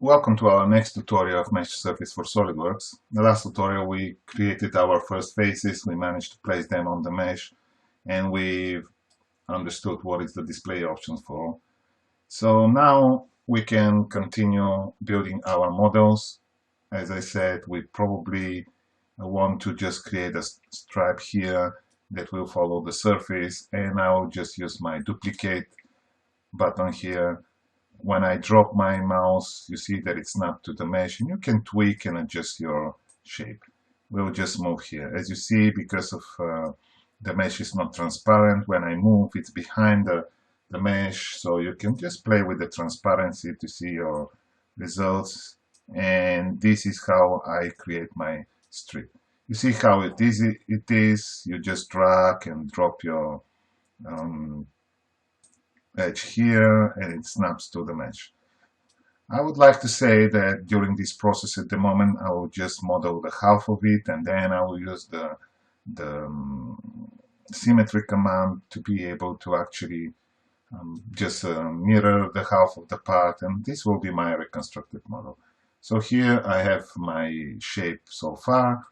Welcome to our next tutorial of Mesh Surface for Solidworks. In the last tutorial we created our first faces, we managed to place them on the mesh, and we've understood what is the display options for. So now we can continue building our models. As I said, we probably want to just create a stripe here that will follow the surface, and I'll just use my duplicate button here. When I drop my mouse, you see that it's snapped to the mesh, and you can tweak and adjust your shape. We'll just move here. As you see, because of the mesh is not transparent, when I move, it's behind the mesh, so you can just play with the transparency to see your results. And this is how I create my strip. You see how it is. You just drag and drop your um, edge here, and it snaps to the mesh. I would like to say that during this process at the moment I will just model the half of it, and then I will use the symmetry command to be able to actually just mirror the half of the part, and this will be my reconstructed model. So here I have my shape so far.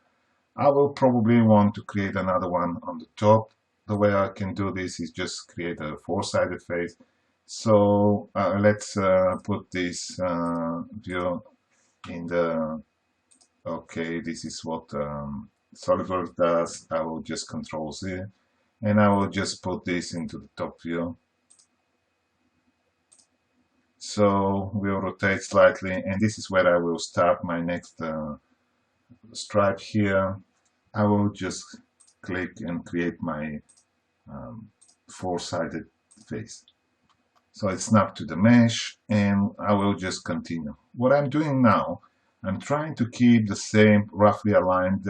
I will probably want to create another one on the top. The way I can do this is just create a four-sided face. So let's put this view in the, okay, this is what SolidWorks does. I will just Control Z, and I will just put this into the top view. So we'll rotate slightly, and this is where I will start my next stripe here. I will just click and create my four-sided face. So it's snapped to the mesh, and I will just continue. What I'm doing now, I'm trying to keep the same roughly aligned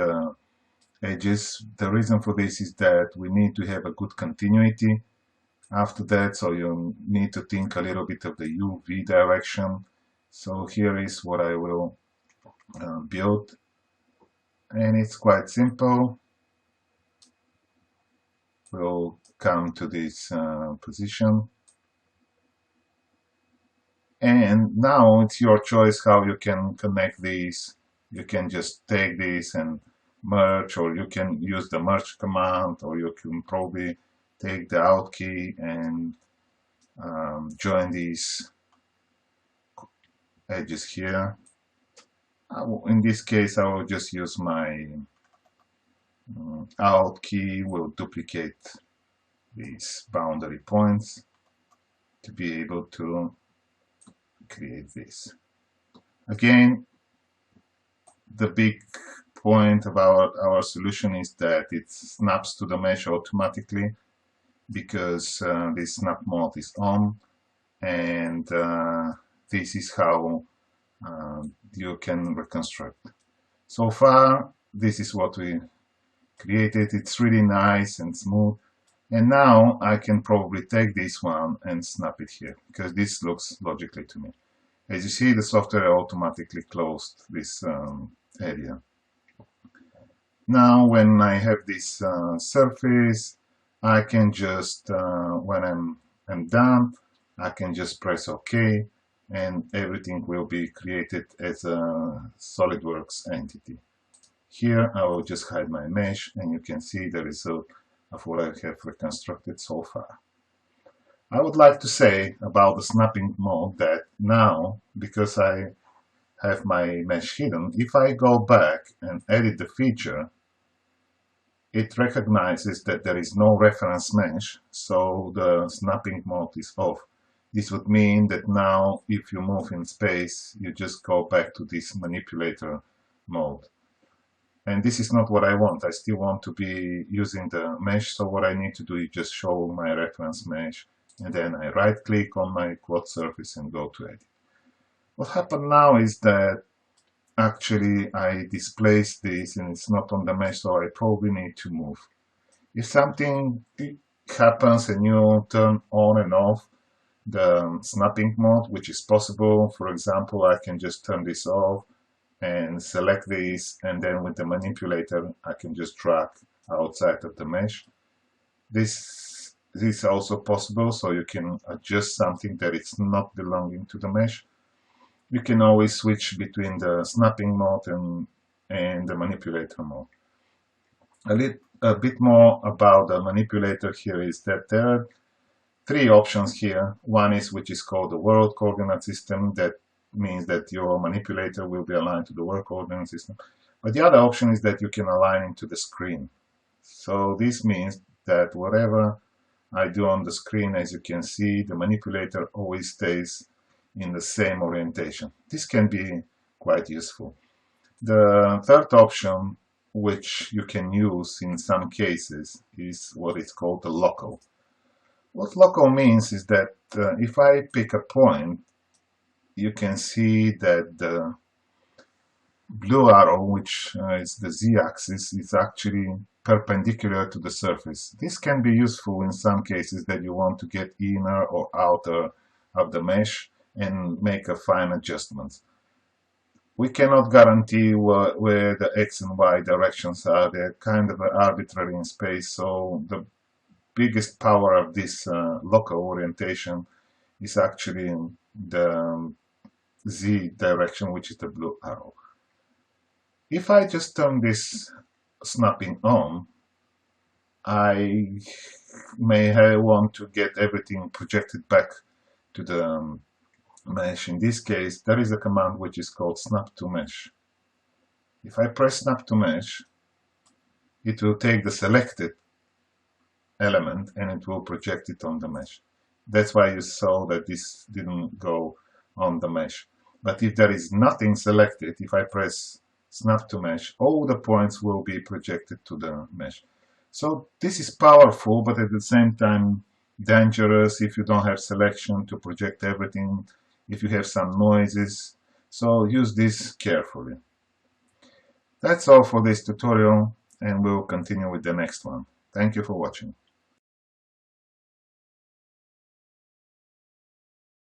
edges. The reason for this is that we need to have a good continuity after that, so you need to think a little bit of the UV direction. So here is what I will build, and it's quite simple. We'll come to this position, and now it's your choice how you can connect these. You can just take this and merge, or you can use the merge command, or you can probably take the Alt key and join these edges here. In this case, I will just use my Alt key, will duplicate these boundary points to be able to create this. Again, the big point about our solution is that it snaps to the mesh automatically, because this snap mode is on, and this is how you can reconstruct. So far, this is what we created. It's really nice and smooth. And now I can probably take this one and snap it here, because this looks logically to me. As you see, the software automatically closed this area. Now when I have this surface, I can just, when I'm done, I can just press OK, and everything will be created as a SolidWorks entity. Here I will just hide my mesh, and you can see the result of what I have reconstructed so far. I would like to say about the snapping mode that now, because I have my mesh hidden, if I go back and edit the feature, it recognizes that there is no reference mesh, so the snapping mode is off. This would mean that now if you move in space, you just go back to this manipulator mode. And this is not what I want. I still want to be using the mesh, so what I need to do is just show my reference mesh, and then I right click on my quad surface and go to edit. What happened now is that actually I displaced this and it's not on the mesh, so I probably need to move. If something happens and you turn on and off the snapping mode, which is possible, for example, I can just turn this off and select this, and then with the manipulator I can just drag outside of the mesh. This is also possible, so you can adjust something that is not belonging to the mesh. You can always switch between the snapping mode and the manipulator mode. A bit more about the manipulator here is that there are three options here. One is which is called the world coordinate system. That means that your manipulator will be aligned to the world coordinate system. But the other option is that you can align it to the screen. So this means that whatever I do on the screen, as you can see, the manipulator always stays in the same orientation. This can be quite useful. The third option, which you can use in some cases, is what is called the local. What local means is that if I pick a point, you can see that the blue arrow, which is the z-axis, is actually perpendicular to the surface. This can be useful in some cases that you want to get inner or outer of the mesh and make a fine adjustment. We cannot guarantee where the x and y directions are. They're kind of arbitrary in space, so the biggest power of this local orientation is actually the z direction, which is the blue arrow. If I just turn this snapping on, I may want to get everything projected back to the mesh. In this case, there is a command which is called snap to mesh. If I press snap to mesh, it will take the selected element and it will project it on the mesh. That's why you saw that this didn't go on the mesh. But if there is nothing selected, if I press snap to mesh, all the points will be projected to the mesh. So this is powerful, but at the same time dangerous if you don't have selection to project everything, if you have some noises. So use this carefully. That's all for this tutorial, and we'll continue with the next one. Thank you for watching.